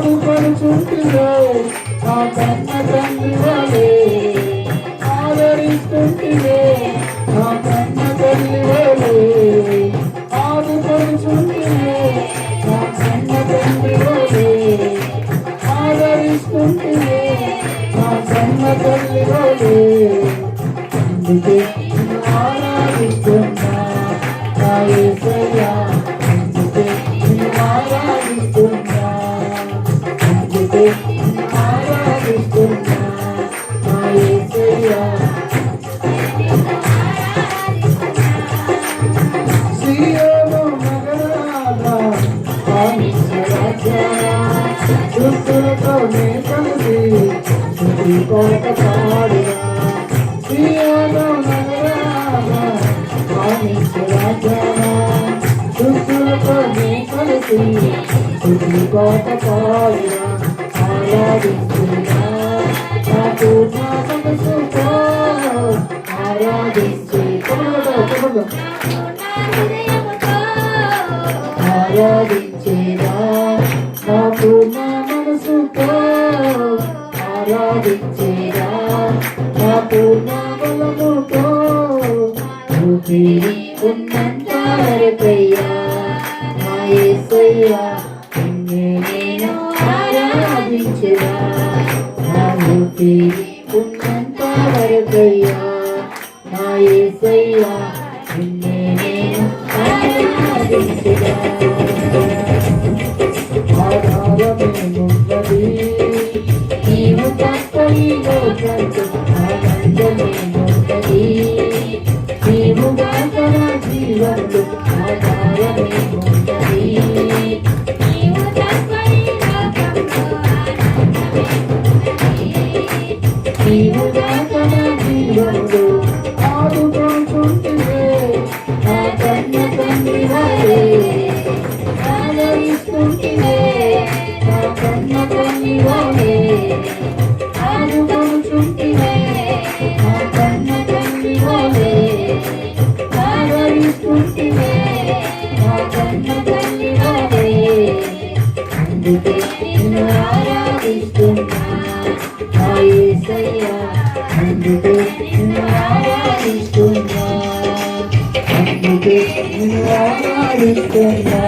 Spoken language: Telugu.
ఆదుపడుచుంటిలో ఆ కన్న తండ్రి వలే ఆదరిస్తుంటిలో ఆ కన్న తల్లి వలే ఆదుపడుచుంటిలో ఆ కన్న తండ్రి వలే ఆదరిస్తుంటిలో ఆ కన్న తల్లి వలే అందుకే ఆరాధిస్తున్నా నా యేసయ్యా అందుకే ఆరాధిస్తున్నా అందుకే ఆరాధిస్తున్నా నా యేసయ్యా సియోను నగరాన దుస్తులతోనే కలిసి స్తుతి పాట పాడినా సియోను నగరాన దుస్తులతోనే కలిసి స్తుతి పాట పాడినా ఆరాధిస్తున్నా నాకు నా మనసుతో ఆరాధించి ఆరాధించేదా నాకు నా మనసుతో ఆరాధించేదా నాకు నా బలముతో ఊపిరి ఉన్నంత వరకయ్యా నా యేసయ్యా నిన్నే నేను ఆరాధించేదా నా ఊపిరి ఉన్నంత వరకయ్యా నా యేసయ్యా నిన్నే నేను ఆరాధించేదా ఆధారమేమున్నది నీవు తప్ప ఈ లోకంలో ఆనందమేమున్నది నీవు గాక నా జీవనంలో ఆధారమేమున్నది నీవు తప్ప ఈ లోకంలో నీవు గాక నా జీవనంలో ఆదుకుంటుంటే నా కన్న తండ్రి వలే ఆదరిస్తుంటే నా కన్న తండ్రి వలే ఆదుకుంటుంటే నా కన్న తండ్రి వలే ఆదరిస్తుంటే నా కన్న తండ్రి వలే అందుకే నిన్ను ఆరాధిస్తున్నా నా యేసయ్యా అందుకే నిన్ను ఆరాధిస్తున్నా అందుకే నిన్ను ఆరాధిస్తున్నా